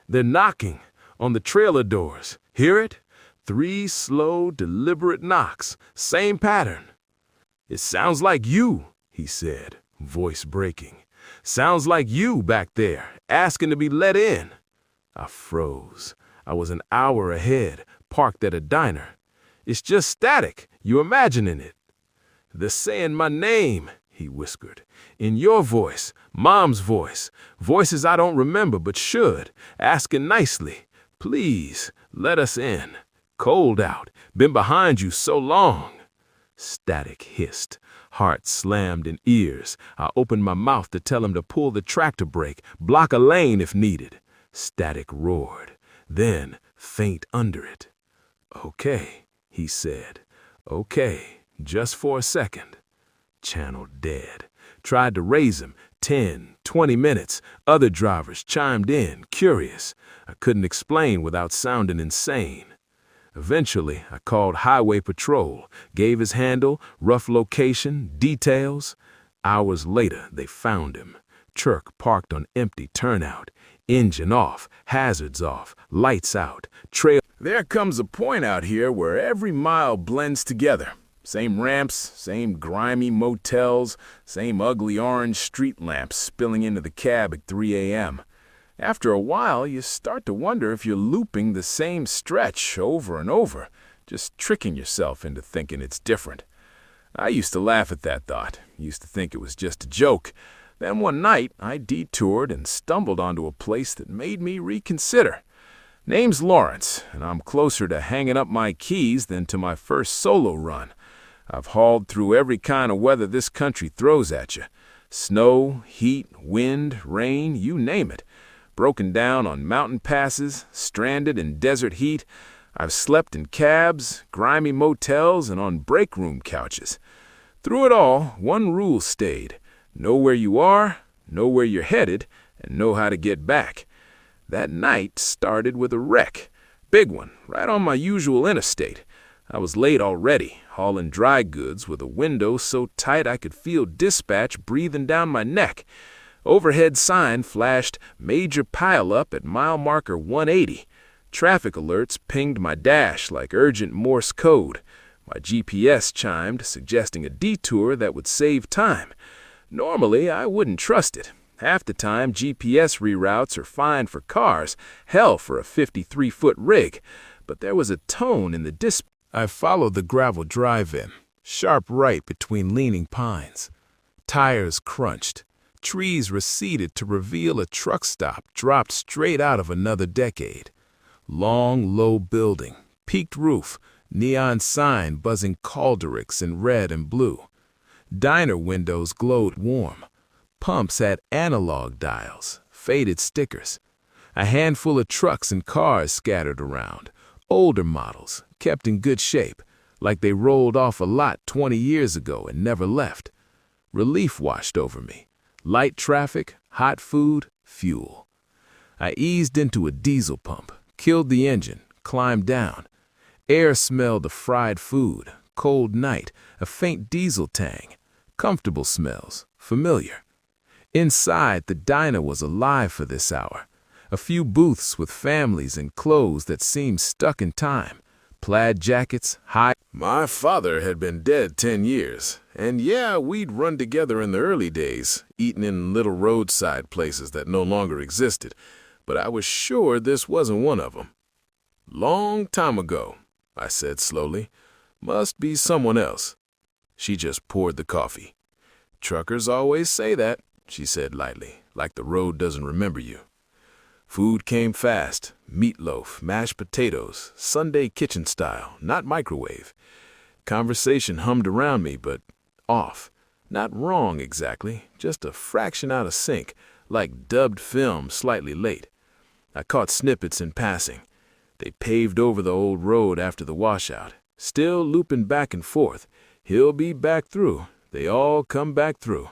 C: "They're knocking on the trailer doors. Hear it? 3 slow, deliberate knocks. Same pattern." "It sounds like you," he said, voice breaking. "Sounds like you back there, asking to be let in." I froze. I was an hour ahead, parked at a diner. "It's just static. You imagining it." "They're saying my name," he whispered. "In your voice, Mom's voice. Voices I don't remember but should. Asking nicely. Please, let us in. Cold out. Been behind you so long." Static hissed. Heart slammed in ears. I opened my mouth to tell him to pull the tractor brake, block a lane if needed. Static roared. Then, faint under it. "Okay," he said. "Okay, just for a second." Channel dead. Tried to raise him. 10, 20 minutes. Other drivers chimed in, curious. I couldn't explain without sounding insane. Eventually, I called Highway Patrol, gave his handle, rough location, details. Hours later, they found him. Truck parked on empty turnout. Engine off, hazards off, lights out, trail. There comes a point out here where every mile blends together. Same ramps, same grimy motels, same ugly orange street lamps spilling into the cab at 3 a.m. After a while, you start to wonder if you're looping the same stretch over and over, just tricking yourself into thinking it's different. I used to laugh at that thought, used to think it was just a joke. Then one night, I detoured and stumbled onto a place that made me reconsider. Name's Lawrence, and I'm closer to hanging up my keys than to my first solo run. I've hauled through every kind of weather this country throws at you. Snow, heat, wind, rain, you name it. Broken down on mountain passes, stranded in desert heat. I've slept in cabs, grimy motels, and on break room couches. Through it all, one rule stayed. Know where you are, know where you're headed, and know how to get back. That night started with a wreck. Big one, right on my usual interstate. I was late already, hauling dry goods with a window so tight I could feel dispatch breathing down my neck. Overhead sign flashed major pileup at mile marker 180. Traffic alerts pinged my dash like urgent Morse code. My GPS chimed, suggesting a detour that would save time. Normally, I wouldn't trust it. Half the time, GPS reroutes are fine for cars, hell for a 53-foot rig. But there was a tone in the dispatch. I followed the gravel drive-in, sharp right between leaning pines. Tires crunched. Trees receded to reveal a truck stop dropped straight out of another decade. Long, low building, peaked roof, neon sign buzzing Calderix in red and blue. Diner windows glowed warm. Pumps had analog dials, faded stickers. A handful of trucks and cars scattered around. Older models, kept in good shape, like they rolled off a lot 20 years ago and never left. Relief washed over me. Light traffic, hot food, fuel. I eased into a diesel pump, killed the engine, climbed down. Air smelled of fried food, cold night, a faint diesel tang. Comfortable smells, familiar. Inside, the diner was alive for this hour. A few booths with families and clothes that seemed stuck in time. Plaid jackets, high. My father had been dead 10 years, and yeah, we'd run together in the early days, eating in little roadside places that no longer existed, but I was sure this wasn't one of them. Long time ago, I said slowly. Must be someone else. She just poured the coffee. Truckers always say that, she said lightly, like the road doesn't remember you. Food came fast, meatloaf, mashed potatoes, Sunday kitchen style, not microwave. Conversation hummed around me, but off. Not wrong exactly, just a fraction out of sync, like dubbed film slightly late. I caught snippets in passing. They paved over the old road after the washout, still looping back and forth. He'll be back through. They all come back through.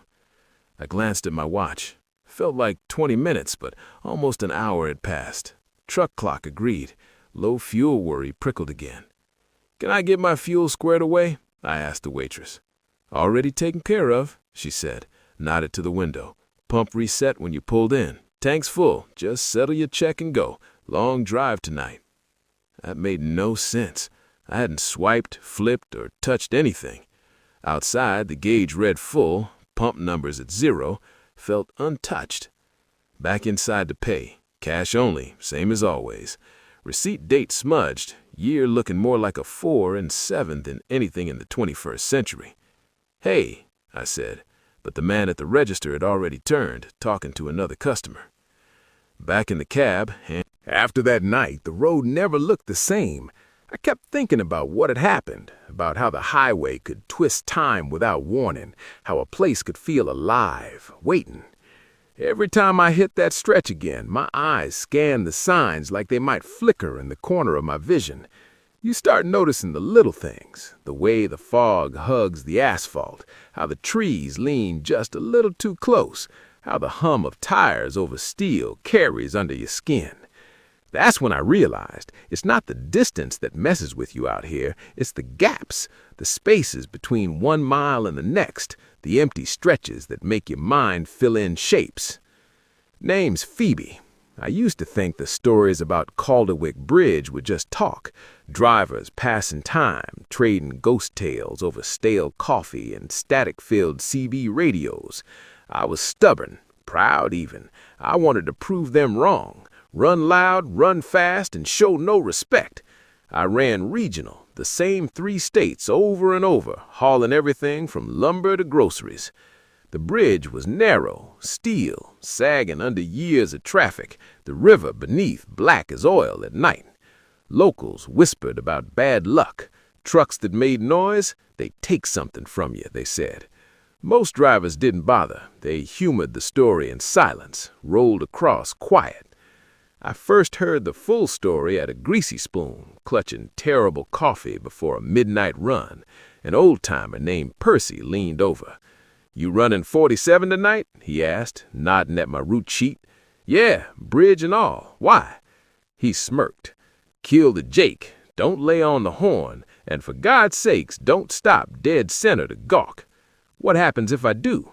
C: I glanced at my watch. Felt like 20 minutes, but almost an hour had passed. Truck clock agreed. Low fuel worry prickled again. "Can I get my fuel squared away?" I asked the waitress. "Already taken care of," she said, nodded to the window. "Pump reset when you pulled in. Tank's full. Just settle your check and go. Long drive tonight." That made no sense. I hadn't swiped, flipped, or touched anything. Outside, the gauge read full, pump numbers at 0, felt untouched. Back inside to pay. Cash only, same as always. Receipt date smudged, year looking more like a 4 and 7 than anything in the 21st century. "Hey," I said, but the man at the register had already turned, talking to another customer. Back in the cab, and after that night, the road never looked the same. I kept thinking about what had happened, about how the highway could twist time without warning, how a place could feel alive, waiting. Every time I hit that stretch again, my eyes scanned the signs like they might flicker in the corner of my vision. You start noticing the little things, the way the fog hugs the asphalt, how the trees lean just a little too close, how the hum of tires over steel carries under your skin. That's when I realized it's not the distance that messes with you out here, it's the gaps, the spaces between 1 mile and the next, the empty stretches that make your mind fill in shapes. Name's Phoebe. I used to think the stories about Calderwick Bridge were just talk, drivers passing time, trading ghost tales over stale coffee and static-filled CB radios. I was stubborn, proud even. I wanted to prove them wrong. Run loud, run fast, and show no respect. I ran regional, the same 3 states over and over, hauling everything from lumber to groceries. The bridge was narrow, steel, sagging under years of traffic, the river beneath black as oil at night. Locals whispered about bad luck. Trucks that made noise, they'd take something from you, they said. Most drivers didn't bother. They humored the story in silence, rolled across quiet. I first heard the full story at a greasy spoon, clutching terrible coffee before a midnight run. An old-timer named Percy leaned over. "You running 47 tonight?" he asked, nodding at my route sheet. "Yeah, bridge and all. Why?" He smirked. "Kill the Jake. Don't lay on the horn. And for God's sakes, don't stop dead center to gawk. What happens if I do?"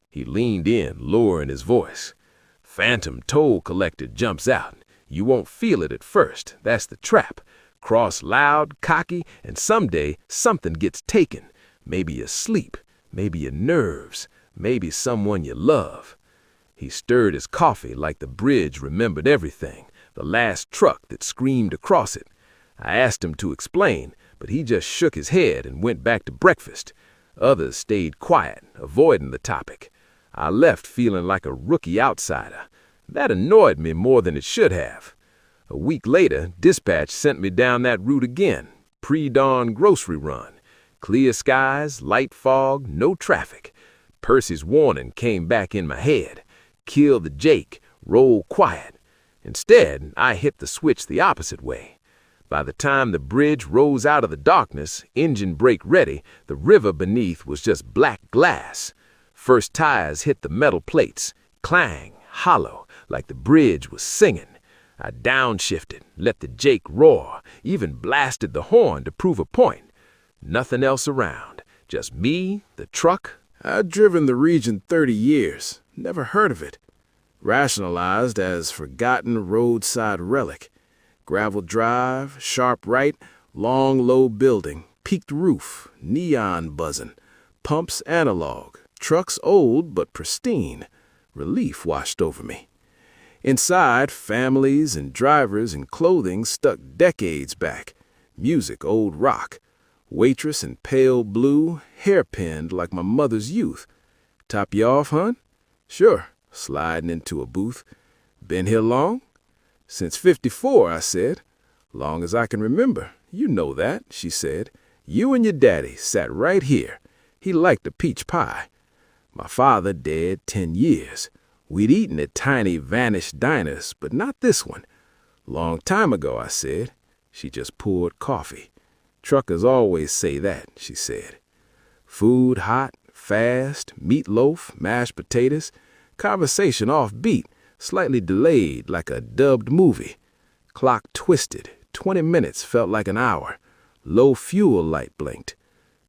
C: He leaned in, lowering his voice. "Phantom toll collector jumps out. You won't feel it at first. That's the trap. Cross loud, cocky, and someday something gets taken. Maybe your sleep, maybe your nerves, maybe someone you love." He stirred his coffee like the bridge remembered everything, the last truck that screamed across it. I asked him to explain, but he just shook his head and went back to breakfast. Others stayed quiet, avoiding the topic. I left feeling like a rookie outsider. That annoyed me more than it should have. A week later, dispatch sent me down that route again. Pre-dawn grocery run. Clear skies, light fog, no traffic. Percy's warning came back in my head. Kill the Jake, roll quiet. Instead, I hit the switch the opposite way. By the time the bridge rose out of the darkness, engine brake ready, the river beneath was just black glass.
B: First tires hit the metal plates, clang, hollow, like the bridge was singing. I downshifted, let the Jake roar, even blasted the horn to prove a point. Nothing else around, just me, the truck.
C: I'd driven the region 30 years, never heard of it. Rationalized as forgotten roadside relic. Gravel drive, sharp right, long low building, peaked roof, neon buzzing, pumps analog, trucks old but pristine. Relief washed over me. Inside, families and drivers in clothing stuck decades back. Music old rock. Waitress in pale blue, hairpinned like my mother's youth. Top you off, hun? Sure, sliding into a booth. Been here long? Since '54, I said. Long as I can remember. You know that, she said. You and your daddy sat right here. He liked a peach pie. My father dead 10 years. We'd eaten at tiny vanished diners, but not this one. Long time ago, I said. She just poured coffee. Truckers always say that, she said. Food hot, fast, meatloaf, mashed potatoes. Conversation offbeat, slightly delayed like a dubbed movie. Clock twisted. 20 minutes felt like an hour. Low fuel light blinked.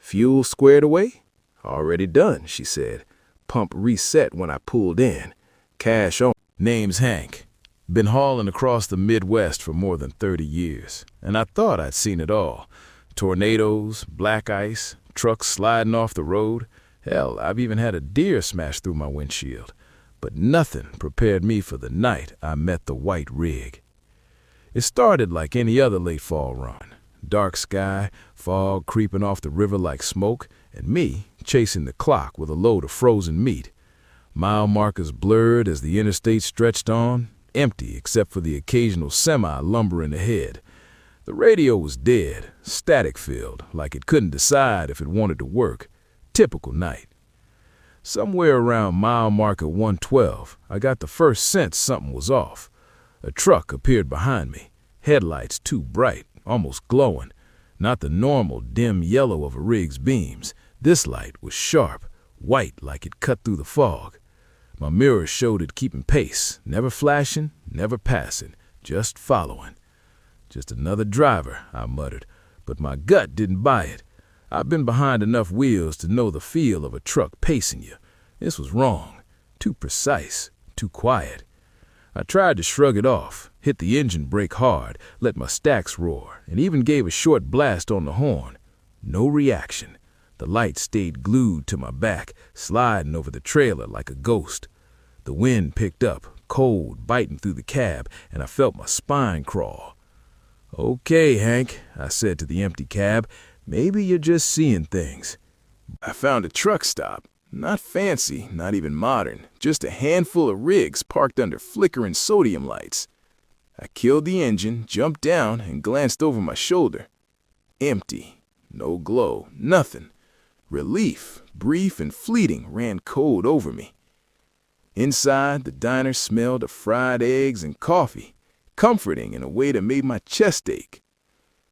C: Fuel squared away? Already done, she said. Pump reset when I pulled in. Cash on.
A: Name's Hank. Been hauling across the Midwest for more than 30 years, and I thought I'd seen it all. Tornadoes, black ice, trucks sliding off the road. Hell, I've even had a deer smash through my windshield. But nothing prepared me for the night I met the white rig. It started like any other late fall run. Dark sky, fog creeping off the river like smoke, and me chasing the clock with a load of frozen meat. Mile markers blurred as the interstate stretched on, empty except for the occasional semi lumbering ahead. The radio was dead, static-filled, like it couldn't decide if it wanted to work. Typical night. Somewhere around mile marker 112, I got the first sense something was off. A truck appeared behind me, headlights too bright, almost glowing. Not the normal dim yellow of a rig's beams. This light was sharp, white like it cut through the fog. My mirror showed it keeping pace, never flashing, never passing, just following. Just another driver, I muttered, but my gut didn't buy it. I've been behind enough wheels to know the feel of a truck pacing you. This was wrong, too precise, too quiet. I tried to shrug it off, hit the engine brake hard, let my stacks roar, and even gave a short blast on the horn. No reaction. The light stayed glued to my back, sliding over the trailer like a ghost. The wind picked up, cold, biting through the cab, and I felt my spine crawl. "Okay, Hank," I said to the empty cab, "maybe you're just seeing things." I found a truck stop. Not fancy, not even modern, just a handful of rigs parked under flickering sodium lights. I killed the engine, jumped down, and glanced over my shoulder. Empty. No glow. Nothing. Relief, brief and fleeting, ran cold over me. Inside, the diner smelled of fried eggs and coffee, comforting in a way that made my chest ache.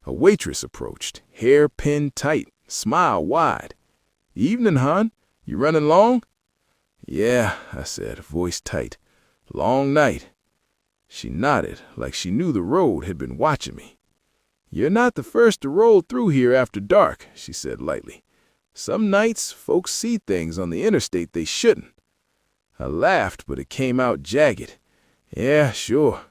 A: A waitress approached, hair pinned tight, smile wide. "Evening, hon. You running long?" "Yeah," I said, voice tight. "Long night." She nodded, like she knew the road had been watching me. "You're not the first to roll through here after dark," she said lightly. "Some nights, folks see things on the interstate they shouldn't." I laughed, but it came out jagged. "Yeah, sure."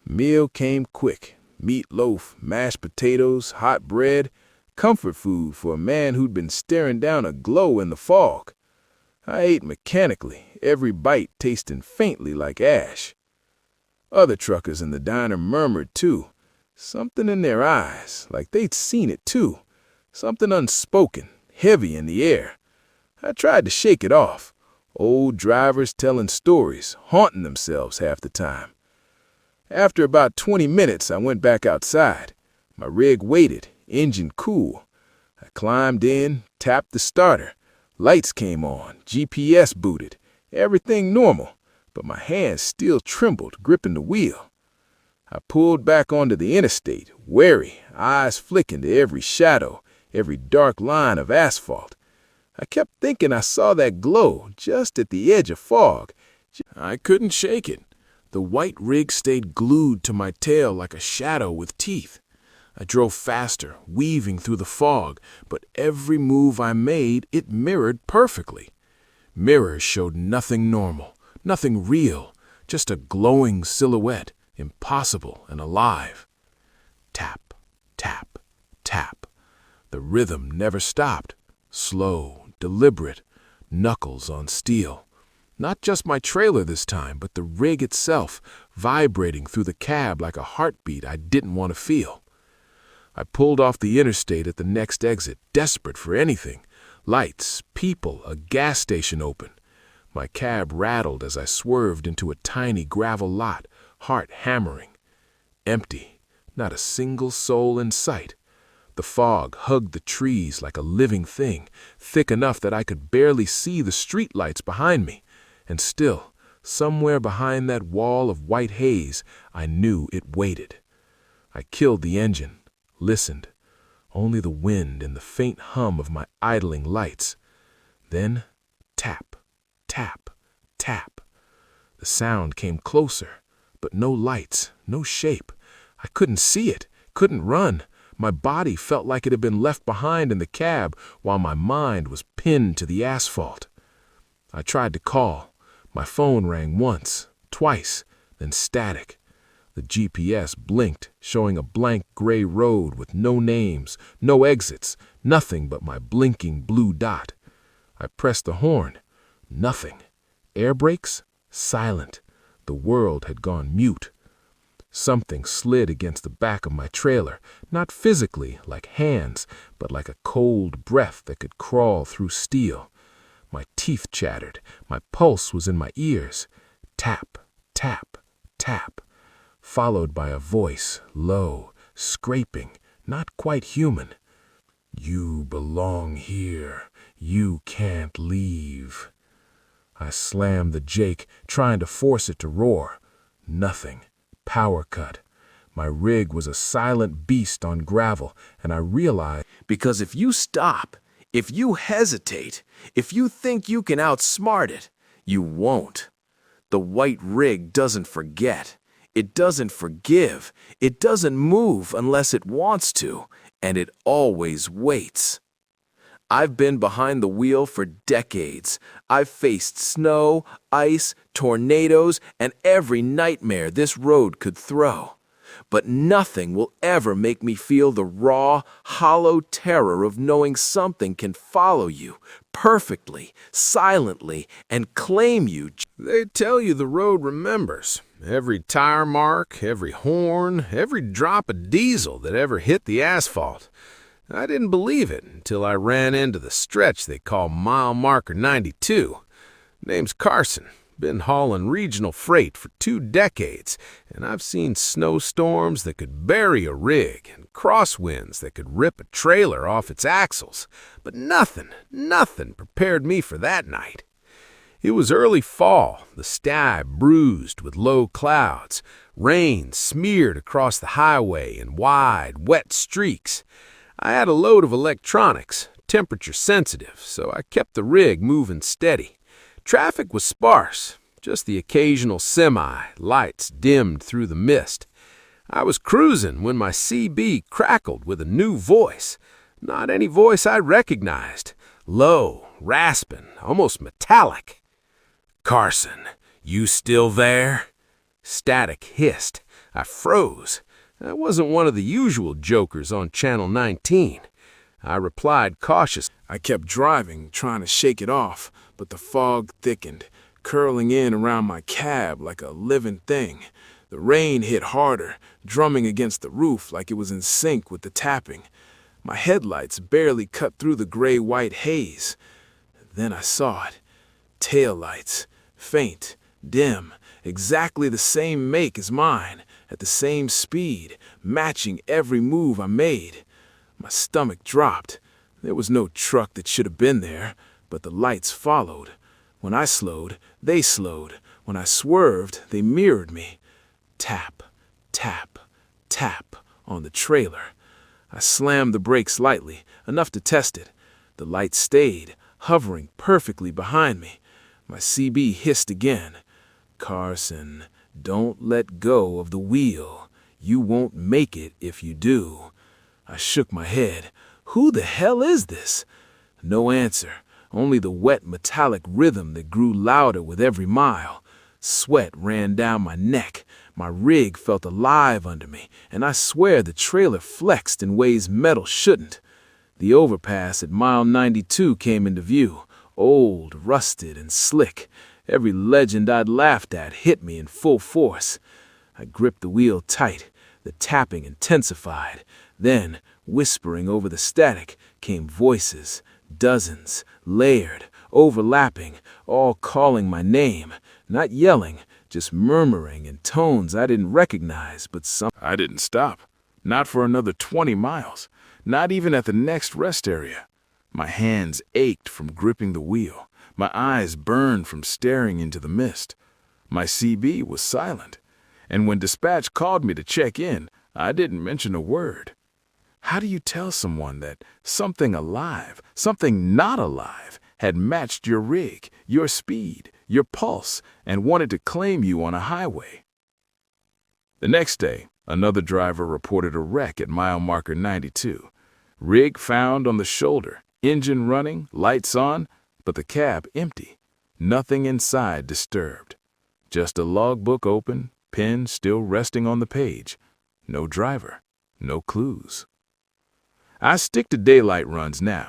A: Meal came quick. Meatloaf, mashed potatoes, hot bread, comfort food for a man who'd been staring down a glow in the fog. I ate mechanically, every bite tasting faintly like ash. Other truckers in the diner murmured too. Something in their eyes, like they'd seen it too. Something unspoken, heavy in the air. I tried to shake it off. Old drivers telling stories, haunting themselves half the time. After about 20 minutes, I went back outside. My rig waited, engine cool. I climbed in, tapped the starter. Lights came on, GPS booted. Everything normal, but my hands still trembled, gripping the wheel. I pulled back onto the interstate, wary, eyes flicking to every shadow, every dark line of asphalt. I kept thinking I saw that glow just at the edge of fog. I couldn't shake it. The white rig stayed glued to my tail like a shadow with teeth. I drove faster, weaving through the fog, but every move I made, it mirrored perfectly. Mirrors showed nothing normal, nothing real, just a glowing silhouette, impossible and alive. Tap, tap, tap. The rhythm never stopped. Slow, deliberate, knuckles on steel. Not just my trailer this time, but the rig itself, vibrating through the cab like a heartbeat I didn't want to feel. I pulled off the interstate at the next exit, desperate for anything. Lights, people, a gas station open. My cab rattled as I swerved into a tiny gravel lot, heart hammering. Empty, not a single soul in sight. The fog hugged the trees like a living thing, thick enough that I could barely see the streetlights behind me. And still, somewhere behind that wall of white haze, I knew it waited. I killed the engine, listened. Only the wind and the faint hum of my idling lights. Then, tap, tap, tap. The sound came closer, but no lights, no shape. I couldn't see it, couldn't run. My body felt like it had been left behind in the cab while my mind was pinned to the asphalt. I tried to call. My phone rang once, twice, then static. The GPS blinked, showing a blank gray road with no names, no exits, nothing but my blinking blue dot. I pressed the horn. Nothing. Air brakes? Silent. The world had gone mute. Something slid against the back of my trailer, not physically, like hands, but like a cold breath that could crawl through steel. My teeth chattered. My pulse was in my ears. Tap, tap, tap. Followed by a voice, low, scraping, not quite human. You belong here. You can't leave. I slammed the Jake, trying to force it to roar. Nothing. Power cut. My rig was a silent beast on gravel, and I realized,
C: Because if you stop, if you hesitate, if you think you can outsmart it, you won't. The white rig doesn't forget. It doesn't forgive. It doesn't move unless it wants to, and it always waits. I've been behind the wheel for decades. I've faced snow, ice, tornadoes, and every nightmare this road could throw. But nothing will ever make me feel the raw, hollow terror of knowing something can follow you perfectly, silently, and claim you.
A: they tell you the road remembers. Every tire mark, every horn, every drop of diesel that ever hit the asphalt. I didn't believe it until I ran into the stretch they call mile marker 92. Name's Carson. Been hauling regional freight for 2 decades, and I've seen snowstorms that could bury a rig and crosswinds that could rip a trailer off its axles. But nothing prepared me for that night. It was early fall, the sky bruised with low clouds, rain smeared across the highway in wide, wet streaks. I had a load of electronics, temperature sensitive, so I kept the rig moving steady. Traffic was sparse, just the occasional semi, lights dimmed through the mist. I was cruising when my CB crackled with a new voice. Not any voice I recognized. Low, rasping, almost metallic. "Carson, you still there?" Static hissed. I froze. I wasn't one of the usual jokers on Channel 19. I replied cautiously. I kept driving, trying to shake it off, but the fog thickened, curling in around my cab like a living thing. The rain hit harder, drumming against the roof like it was in sync with the tapping. My headlights barely cut through the gray-white haze. Then I saw it. Taillights, faint, dim, exactly the same make as mine, at the same speed, matching every move I made. My stomach dropped. There was no truck that should have been there, but the lights followed. When I slowed, they slowed. When I swerved, they mirrored me. Tap, tap, tap on the trailer. I slammed the brakes lightly, enough to test it. The light stayed, hovering perfectly behind me. My CB hissed again. "Carson, don't let go of the wheel. You won't make it if you do." I shook my head. Who the hell is this? No answer, only the wet metallic rhythm that grew louder with every mile. Sweat ran down my neck. My rig felt alive under me, and I swear the trailer flexed in ways metal shouldn't. The overpass at mile 92 came into view, old, rusted, and slick. Every legend I'd laughed at hit me in full force. I gripped the wheel tight. The tapping intensified. Then, whispering over the static, came voices, dozens, layered, overlapping, all calling my name, not yelling, just murmuring in tones I didn't recognize, but some. I didn't stop. Not for another 20 miles. Not even at the next rest area. My hands ached from gripping the wheel. My eyes burned from staring into the mist. My CB was silent. And when dispatch called me to check in, I didn't mention a word. How do you tell someone that something alive, something not alive, had matched your rig, your speed, your pulse, and wanted to claim you on a highway? The next day, another driver reported a wreck at mile marker 92. Rig found on the shoulder, engine running, lights on, but the cab empty. Nothing inside disturbed. Just a logbook open, pen still resting on the page. No driver, no clues. I stick to daylight runs now.